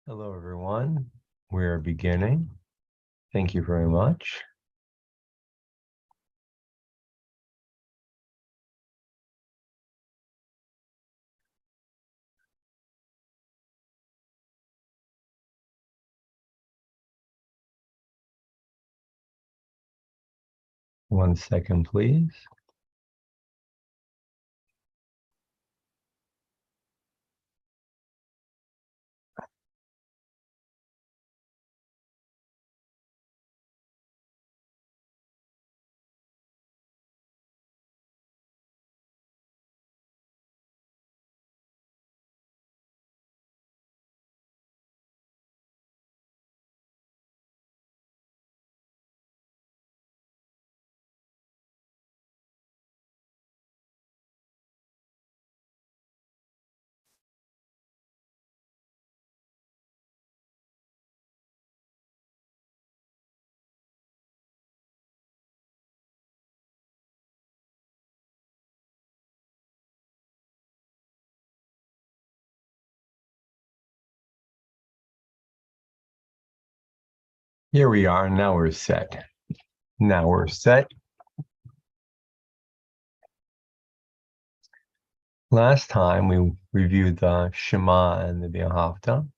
Hello, everyone. We're beginning. Thank you very much. One second, please. Here we are. Now we're set. Now we're set. Last time we reviewed the Shema and the V'ahavta.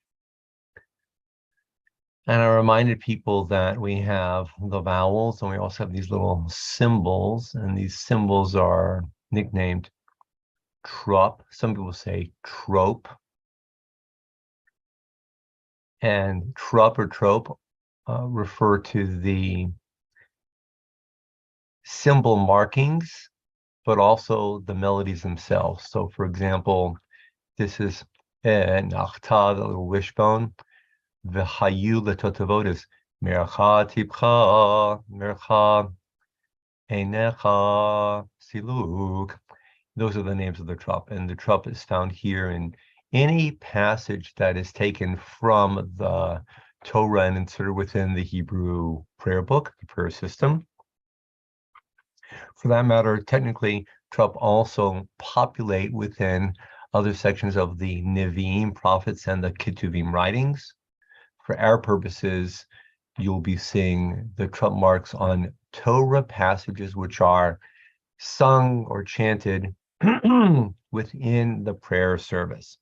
And I reminded people that we have the vowels and we also have these little symbols. And these symbols are nicknamed trop. Some people say trope. And trop or trope refer to the symbol markings, but also the melodies themselves. So for example, this is Nachta, the little wishbone. V'hayu letotavot is Mercha Tipcha, Mercha Einecha Siluk. Those are the names of the trop. And the trop is found here in any passage that is taken from the Torah and inserted within the Hebrew prayer book, the prayer system. For that matter, technically, trop also populate within other sections of the Nevi'im, prophets, and the Ketuvim writings. For our purposes, you'll be seeing the trop marks on Torah passages which are sung or chanted within the prayer service.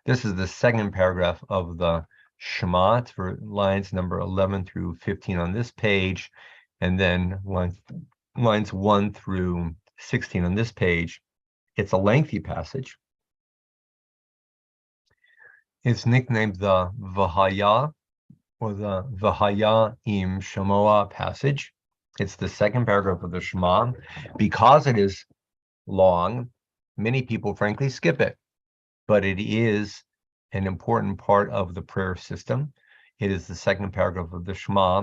This is the second paragraph of the Shema for lines number 11 through 15 on this page, and then lines 1 through 16 on this page. It's a lengthy passage. It's nicknamed the Vahaya, or the Vahaya im Shemoah passage. It's the second paragraph of the Shema. Because it is long, many people frankly skip it, but it is an important part of the prayer system. It is the second paragraph of the Shema.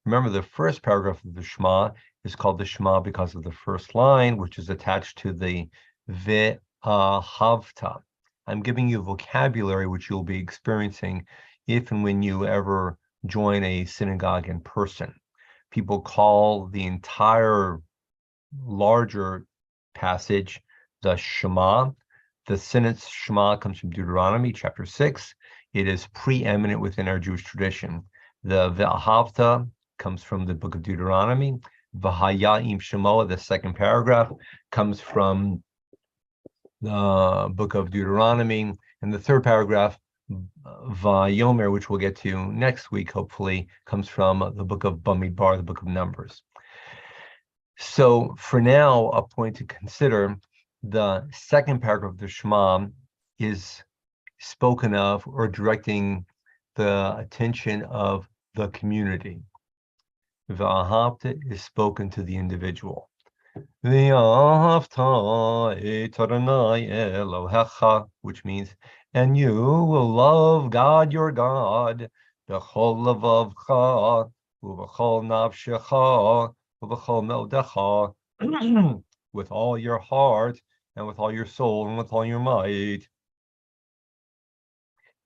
Remember, the first paragraph of the Shema is called the Shema because of the first line, which is attached to the Ve'ahavta. I'm giving you vocabulary which you'll be experiencing if and when you ever join a synagogue in person. People call the entire larger passage the Shema. The sentence Shema comes from Deuteronomy chapter 6. It is preeminent within our Jewish tradition. The Ve'ahavta comes from the book of Deuteronomy. V'haya im Shemoah, the second paragraph, comes from the book of Deuteronomy. And the third paragraph, Vayomer, which we'll get to next week, hopefully, comes from the book of Bamidbar, the book of Numbers. So for now, a point to consider, the second paragraph of the Shema is spoken of or directing the attention of the community. V'ahavta is spoken to the individual. V'ahavta et Adonai Elohecha, which means, and you will love God your God, b'chol levavcha, u'b'chol nafshecha, u'b'chol me'odecha, with all your heart, and with all your soul, and with all your might.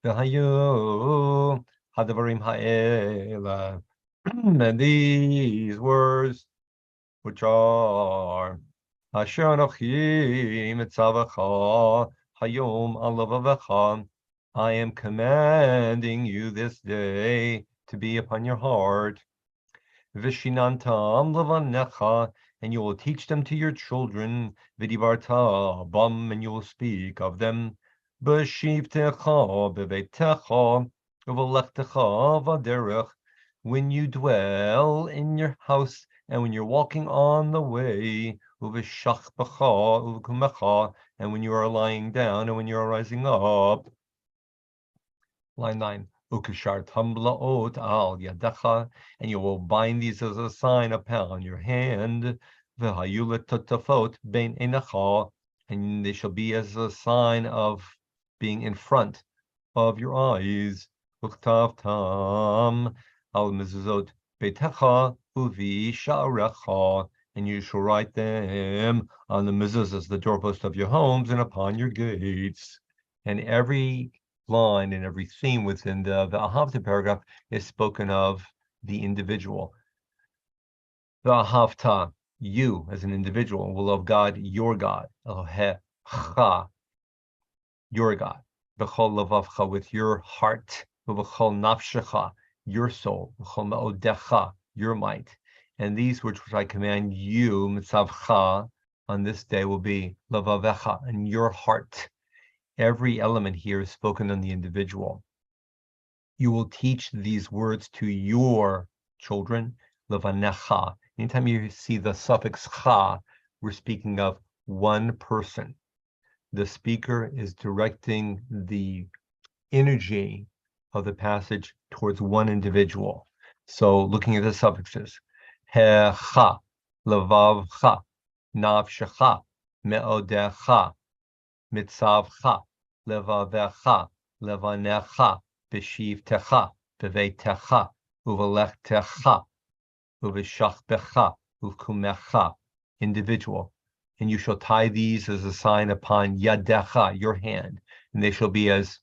V'hayu hadavarim ha'ela, and these words, which are Asher Anochi Mitzavacha Hayom Al Levavecha, I am commanding you this day to be upon your heart. Vishinantam levanecha, and you will teach them to your children. Vidivarta bam, and you will speak of them. B'shivtecha beveitecha, uvelechtecha vaderech, when you dwell in your house and when you're walking on the way. Uveshachbecha uvekumecha, and when you are lying down and when you are rising up. Line 9. Ukishartam laot al yadecha, and you will bind these as a sign upon your hand. V'hayu letotafot bein einecha, and they shall be as a sign of being in front of your eyes. Uktavtam al mezuzot beitecha uvi sha'arecha, and you shall write them on the mezuzahs, the doorpost of your homes, and upon your gates. And every line and every theme within the Ahavta paragraph is spoken of the individual. The Ahavta, you as an individual, will love God, your God. Elohecha, your God. B'chol lavavcha, with your heart. B'chol nafshecha, your soul. B'chol me'odecha, your might. And these which I command you, mitzavcha, on this day will be lavavecha, and your heart. Every element here is spoken on the individual. You will teach these words to your children, levanecha. Anytime you see the suffix cha, we're speaking of one person. The speaker is directing the energy of the passage towards one individual. So looking at the suffixes, hecha, levavcha, nafshecha, me'odecha, mitzavcha, levavecha, levanecha, b'shivtecha, b'veitecha, uvelechtecha, uveshachbecha, uvkumecha, individual. And you shall tie these as a sign upon yadecha, your hand, and they shall be as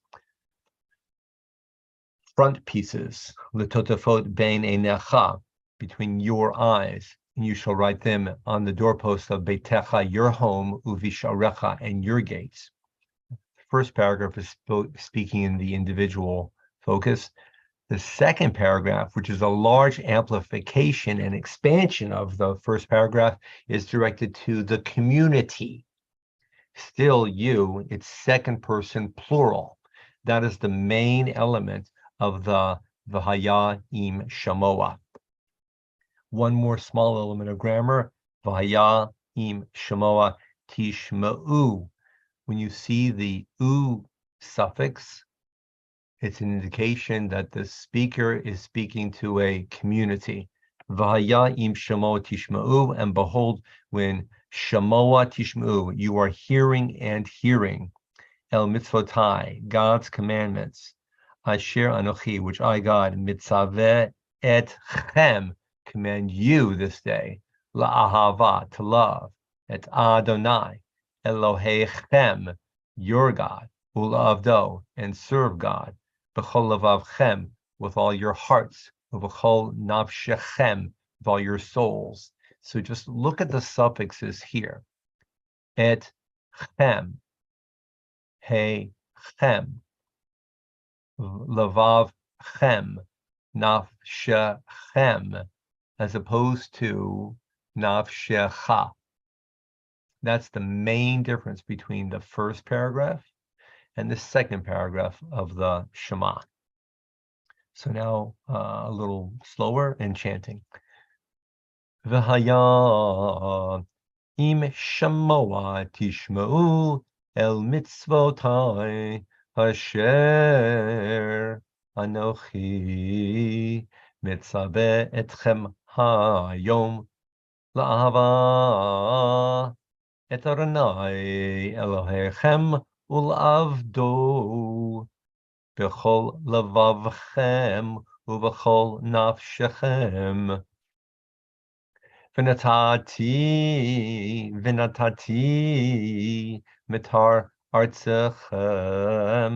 front pieces, letotafot bein einecha, between your eyes, and you shall write them on the doorpost of beitecha, your home, uvisharecha, and your gates. The first paragraph is speaking in the individual focus. The second paragraph, which is a large amplification and expansion of the first paragraph, is directed to the community. Still you, it's second person plural. That is the main element of the V'haya im shamoa. One more small element of grammar, V'haya im shamoa tishma'u. When you see the u suffix, it's an indication that the speaker is speaking to a community. V'haya im shamoa tishma'u, and behold, when shamoa tishma'u, you are hearing and hearing. El mitzvotai, God's commandments. Asher Anochi, which I, God, mitzaveh etchem, command you this day, la'ahava, to love, et Adonai, Elohechem, your God, ula'avdo, and serve God, b'chol lavavchem, with all your hearts, b'chol nafshechem, with all your souls. So just look at the suffixes here. Et chem, he chem, lavav chem, nafshechem, as opposed to nafshecha. That's the main difference between the first paragraph and the second paragraph of the Shema. So now a little slower and chanting. V'haya im shamoa tishma'u el mitzvotai asher anochi mitzaveh etchem hayom la'ava et Adonai Elohechem ul'avdo b'chol lavavchem u'b'chol nafshechem. V'natati mitar artzechem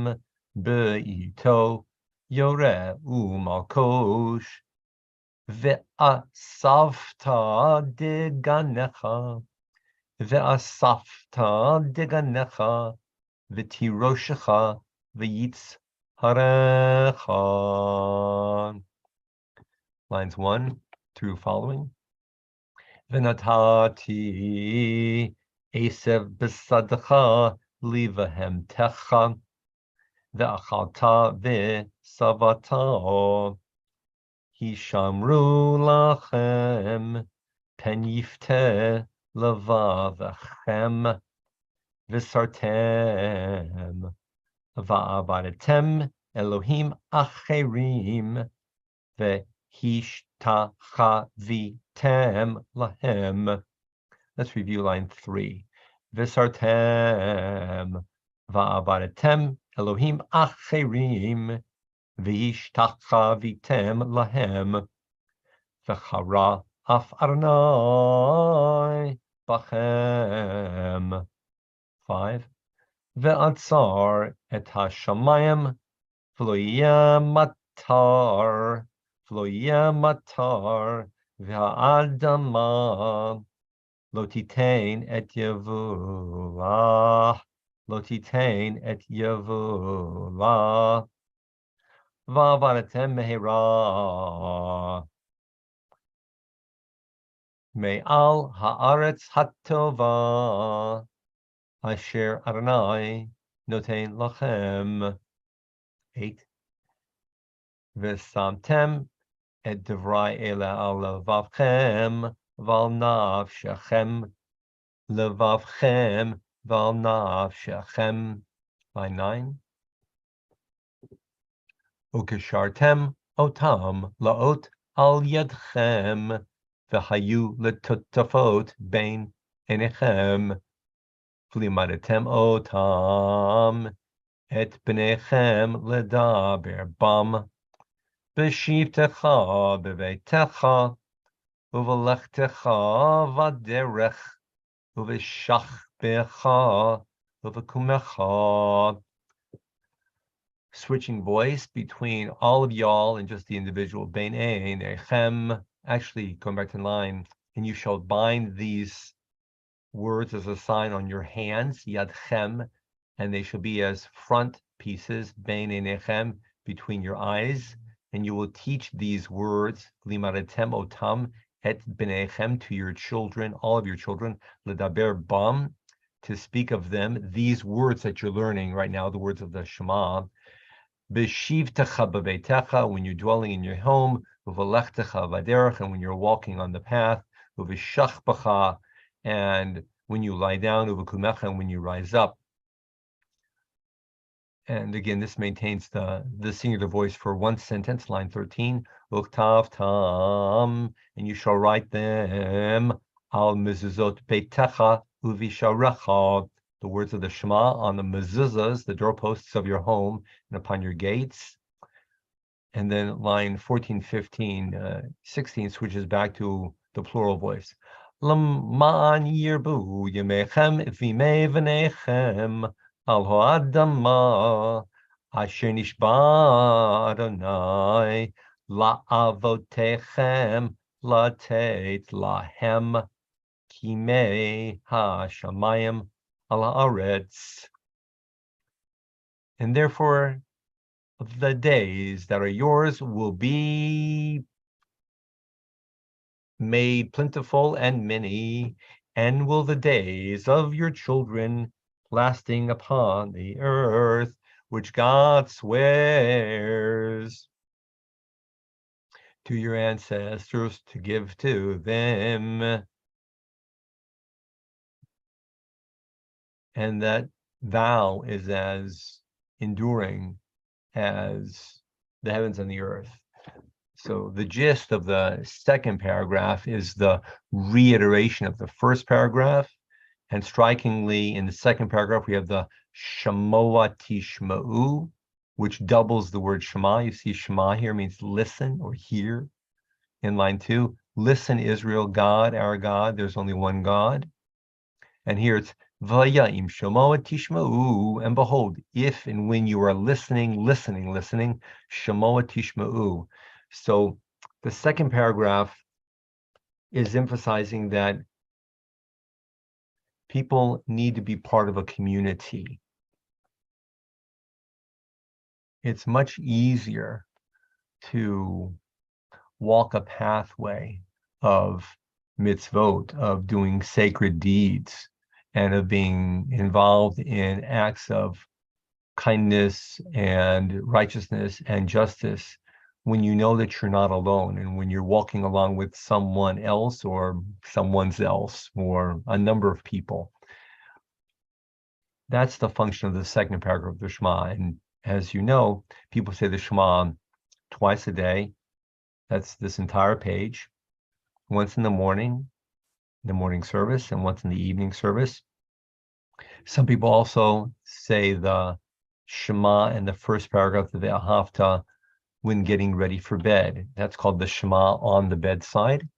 be'ito yoreh u'malkosh ve'asafta deganecha ve'asafta deganecha v'tiroshecha v'yitzharecha. Lines 1 through following. V'natati esev b'sadcha livahem techa v'achalta v'savata hishamru lachem pen yifte levavachem v'sartem va'avadetem Elohim acherim ve'hishtachavitem lahem. Let's review line 3. V'sartem va'avadetem Elohim acherim ve'hishtachavitem lahem v'chara af Adonai bachem. 5. Ve'atzar et hashamayim v'lo yeh matar ve'ha'adama lo titein et yevula va'avadetem mehera me'al ha'aretz hatova asher Adonai notein lachem. 8. V'samtem et devrai ele al levavchem v'al nafshechem levavchem v'al nafshechem. Line 9. Ukeshartem otam laot al yadchem v'hayu letutafot bein enechem v'limadetem otam et bnechem ledaber bam b'shivtecha b'veitecha u'v'lechtecha v'derech u'v'shachbecha u'v'kumecha. Switching voice between all of y'all and just the individual. Bein enechem. Actually, going back to the line, and you shall bind these words as a sign on your hands, yadchem, and they shall be as front pieces, bein enechem, between your eyes, and you will teach these words, limadetem otam et bnechem, to your children, all of your children, ledaber bam, to speak of them, these words that you're learning right now, the words of the Shema, b'shivtecha b'veitecha, when you're dwelling in your home, u'v'lechtecha v'derech, and when you're walking on the path, u'v'shachbecha, and when you lie down, u'v'kumecha, and when you rise up. And again, this maintains the singular voice for one sentence, line 13. Uktav tam, and you shall write them al mezuzot beitecha uvisharecha, the words of the Shema on the mezuzahs, the doorposts of your home, and upon your gates. And then line 14, 15, 16 switches back to the plural voice. L'man yirbu yemechem v'imei v'nechem al ha'adama asher nishba Adonai la'avotechem latet lahem kimei ha'shamayim al ha'aretz. And therefore, the days that are yours will be made plentiful and many, and will the days of your children lasting upon the earth, which God swears to your ancestors to give to them, and that vow is as enduring as the heavens and the earth. So the gist of the second paragraph is the reiteration of the first paragraph. And strikingly, in the second paragraph, we have the Shamoa Tishma'u, which doubles the word Shema. You see Shema here means listen or hear. In line 2, listen, Israel, God, our God, there's only one God. And here it's Vaya'im Shamoa Tishma'u, and behold, if and when you are listening, Shamoa Tishma'u. So the second paragraph is emphasizing that people need to be part of a community. it's much easier to walk a pathway of mitzvot, of doing sacred deeds, and of being involved in acts of kindness and righteousness and justice when you know that you're not alone, and when you're walking along with someone else or someone's else or a number of people. That's the function of the second paragraph of the Shema. And as you know, people say the Shema twice a day. That's this entire page. Once in the morning service, and once in the evening service. Some people also say the Shema in the first paragraph of the Ahavta when getting ready for bed. That's called the Shema on the bedside.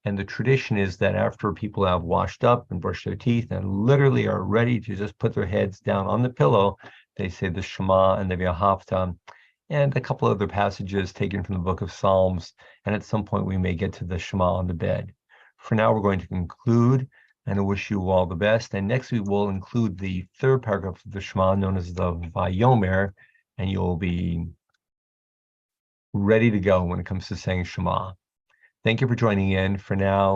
And the tradition is that after people have washed up and brushed their teeth and literally are ready to just put their heads down on the pillow, they say the Shema and the Ahavta and a couple other passages taken from the book of Psalms. And at some point we may get to the Shema on the bed. For now, we're going to conclude, and I wish you all the best. And next we will include the third paragraph of the Shema, known as the Vayomer, and you'll be ready to go when it comes to saying Shema. Thank you for joining in. For now,